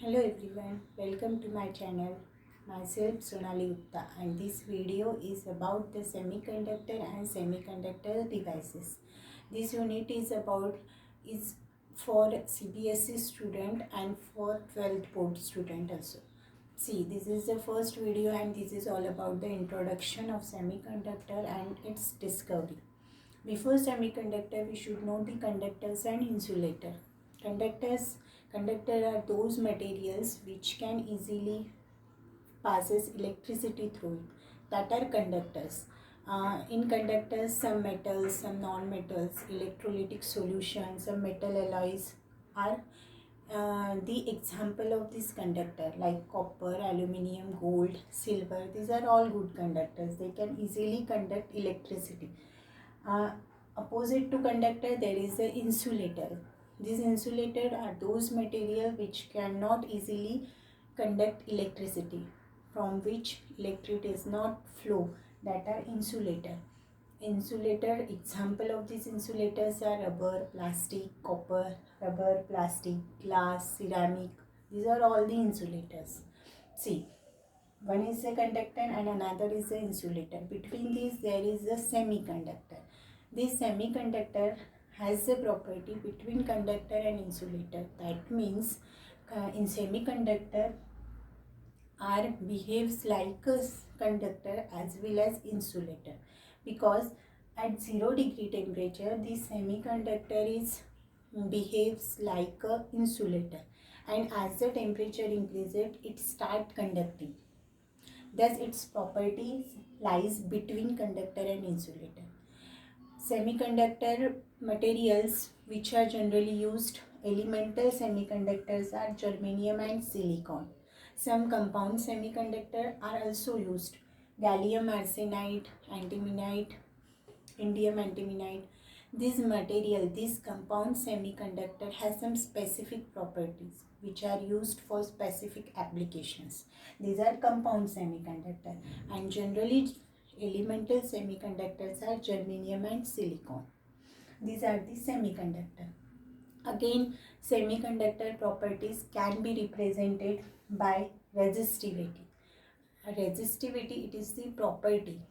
Hello everyone, welcome to my channel. Myself Sonali Gupta, and this video is about the semiconductor and semiconductor devices. This unit is for CBSE student and for 12th board student also. See, this is the first video and this is all about the introduction of semiconductor and its discovery. Before semiconductor, we should know the conductors and insulator. Conductor are those materials which can easily passes electricity through it. That are conductors. In conductors, some metals, some non-metals, electrolytic solutions, some metal alloys are the example of this conductor, like copper, aluminium, gold, silver. These are all good conductors. They can easily conduct electricity. Uh, Opposite to conductor, there is the insulator. These insulator are those material which cannot easily conduct electricity, from which electricity does not flow. That are insulator. Insulator example of these insulators are rubber, plastic, copper, rubber, plastic, glass, ceramic. These are all the insulators. See, one is a conductor and another is a insulator. Between these there is a semiconductor. This semiconductor has a property between conductor and insulator. That means in semiconductor are behaves like a conductor as well as insulator, because at 0 degree temperature this semiconductor is behaves like a insulator, and as the temperature increases it start conducting. Thus, its properties lies between conductor and insulator. Semiconductor materials which are generally used, elemental semiconductors are germanium and silicon. Some compound semiconductor are also used, gallium arsenide, antimonide, indium antimonide. This compound semiconductor has some specific properties which are used for specific applications. These are compound semiconductor, and generally elemental semiconductors are germanium and silicon. These are the semiconductor. Again, semiconductor properties can be represented by resistivity. Resistivity, it is the property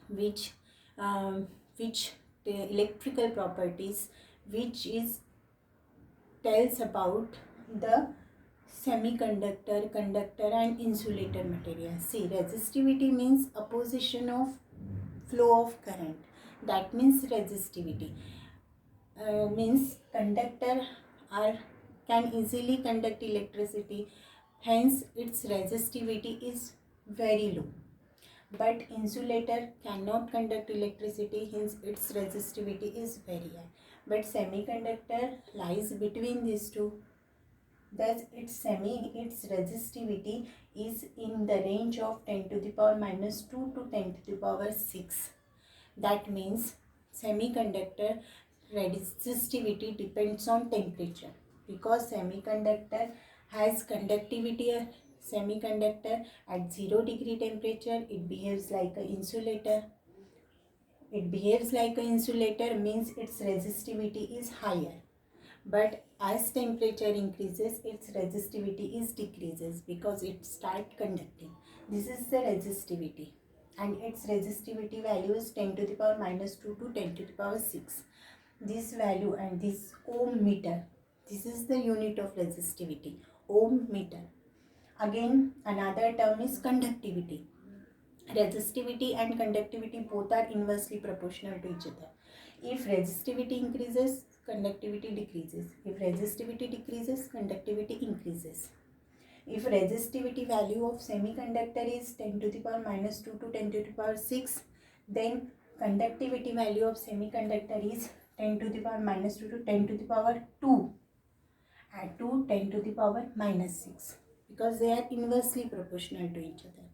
which which the electrical properties which is tells about the semiconductor, conductor and insulator material. See, resistivity means opposition of flow of current. That means resistivity. Means conductor are can easily conduct electricity, hence its resistivity is very low. But insulator cannot conduct electricity, hence its resistivity is very high. But semiconductor lies between these two. Thus its resistivity is in the range of 10 to the power minus 2 to 10 to the power 6. That means semiconductor resistivity depends on temperature, because semiconductor has conductivity. Semiconductor at 0 degree temperature it behaves like an insulator. It behaves like an insulator means its resistivity is higher. But as temperature increases, its resistivity is decreases because it starts conducting. This is the resistivity, and its resistivity value is 10 to the power minus 2 to 10 to the power 6. This value and this ohm meter, this is the unit of resistivity, ohm meter. Again, another term is conductivity. Resistivity and conductivity both are inversely proportional to each other. If resistivity increases, conductivity decreases. If resistivity decreases, conductivity increases. If resistivity value of semiconductor is 10 to the power minus 2 to 10 to the power 6, then conductivity value of semiconductor is 10 to the power minus 2 to 10 to the power 2 and to 10 to the power minus 6, because they are inversely proportional to each other.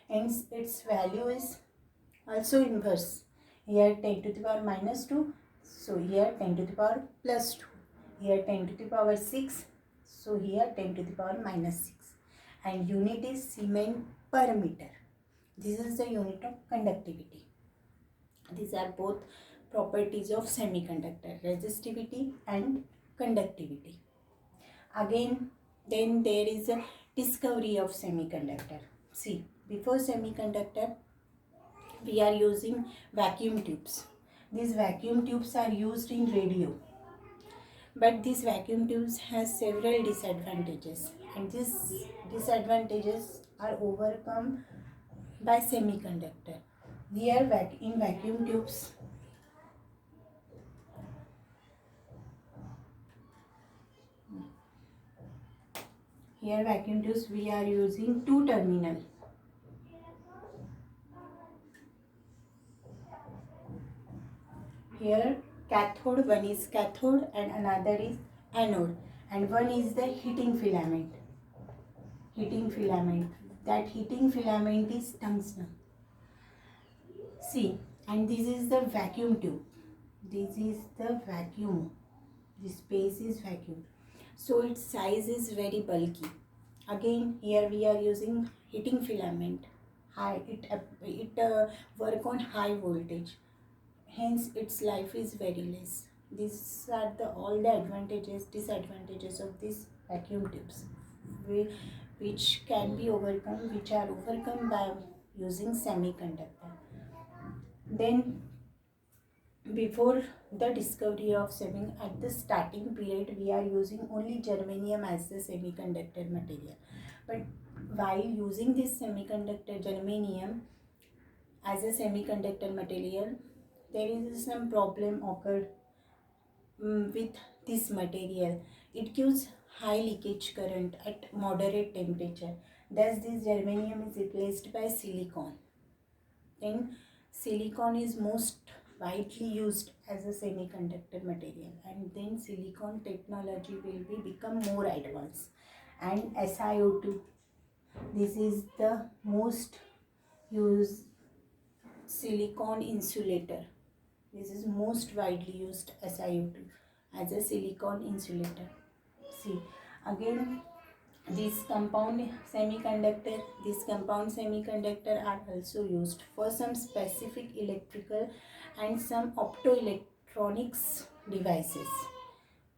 Hence its value is also inverse. Here 10 to the power minus 2, so here 10 to the power plus 2. Here 10 to the power 6, so here 10 to the power minus 6. And unit is Siemens per meter. This is the unit of conductivity. These are both properties of semiconductor, resistivity and conductivity. Again, Then there is a discovery of semiconductor. See, before semiconductor, we are using vacuum tubes. These vacuum tubes are used in radio, but these vacuum tubes has several disadvantages, and these disadvantages are overcome by semiconductor. Here in vacuum tubes, we are using two terminal. Here cathode, one is cathode and another is anode, and one is the heating filament. That heating filament is tungsten. See, and this is the vacuum tube. This is the vacuum. This space is vacuum. So its size is very bulky. Again, here we are using heating filament. It work on high voltage. Hence, its life is very less. These are all the advantages, disadvantages of these vacuum tubes, which are overcome by using semiconductor. Then, before the discovery of at the starting period, we are using only germanium as the semiconductor material. But while using this semiconductor germanium as a semiconductor material, there is some problem occurred with this material. It gives high leakage current at moderate temperature. Thus, this germanium is replaced by silicon. Then, silicon is most widely used as a semiconductor material, and then silicon technology will become more advanced. And SiO2, this is the most used silicon insulator. This is most widely used SiO2 as a silicon insulator. See, again, these compound semiconductor are also used for some specific electrical and some optoelectronics devices.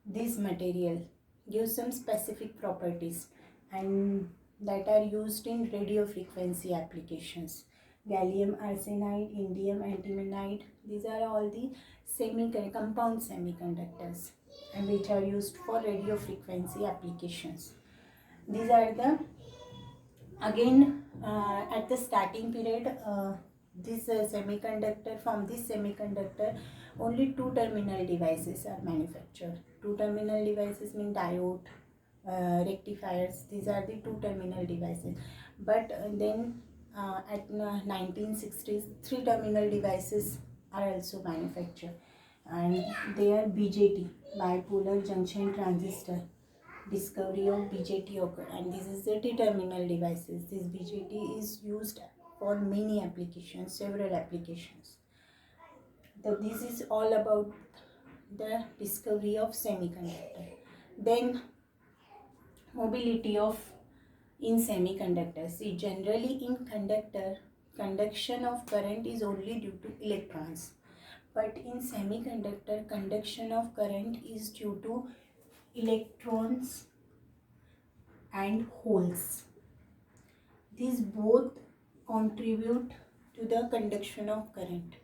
This material gives some specific properties and that are used in radio frequency applications. Gallium arsenide, indium antimonide, these are all the compound semiconductors and which are used for radio frequency applications. These are the again at the starting period, this semiconductor only two terminal devices are manufactured. Two terminal devices mean diode, rectifiers. These are the two terminal devices. But then at 1960s, three terminal devices are also manufactured, and they are BJT, bipolar junction transistor. Discovery of BJT occurred, and this is the terminal devices. This BJT is used for many applications, several applications. This is all about the discovery of semiconductor. Then mobility of in semiconductors. See, generally in conductor, conduction of current is only due to electrons, but in semiconductor, conduction of current is due to electrons and holes. These both contribute to the conduction of current.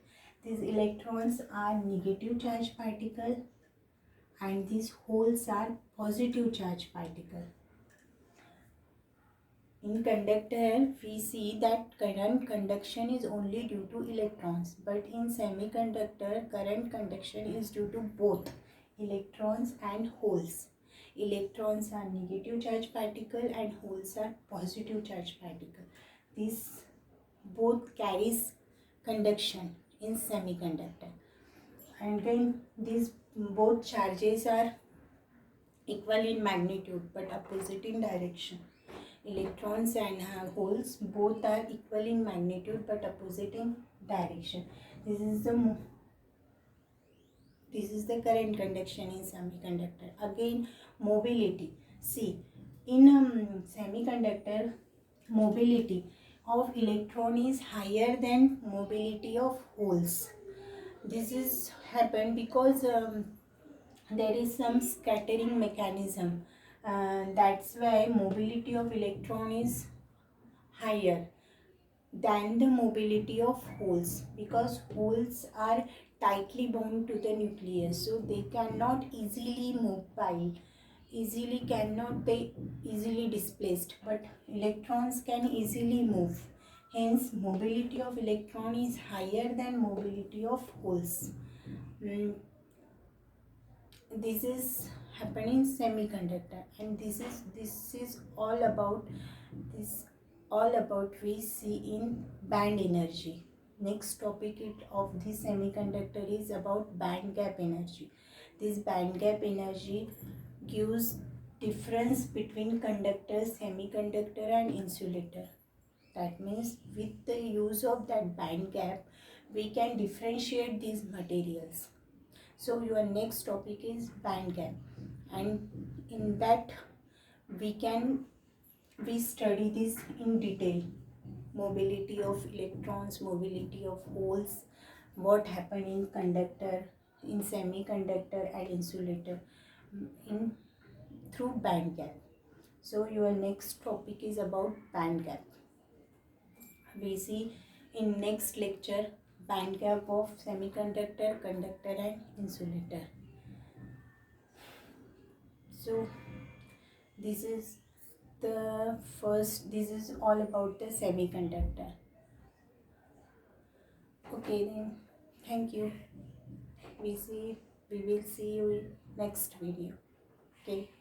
These electrons are negative charge particle and these holes are positive charge particle. In conductor, we see that current conduction is only due to electrons, but in semiconductor, current conduction is due to both electrons and holes. Electrons are negative charge particle and holes are positive charge particle. This both carries conduction in semiconductor, and then these both charges are equal in magnitude but opposite in direction. Electrons and holes both are equal in magnitude but opposite in direction. This is the current conduction in semiconductor. Again, mobility. See, in semiconductor, mobility of electron is higher than mobility of holes. This is happened because there is some scattering mechanism That's why mobility of electron is higher than the mobility of holes, because holes are tightly bound to the nucleus, so they cannot easily mobile, easily cannot be easily displaced, but electrons can easily move. Hence mobility of electron is higher than mobility of holes. This is happening semiconductor, and this is all about we see in band energy. Next topic of this semiconductor is about band gap energy. This band gap energy gives difference between conductor, semiconductor and insulator. That means with the use of that band gap we can differentiate these materials. So your next topic is band gap, and in that we study this in detail. Mobility of electrons, mobility of holes, what happen in conductor, in semiconductor and insulator in through band gap. So your next topic is about band gap. We see in next lecture band gap of semiconductor, conductor and insulator. So this is this is all about the semiconductor. Okay then, thank you. We will see you in next video. Okay.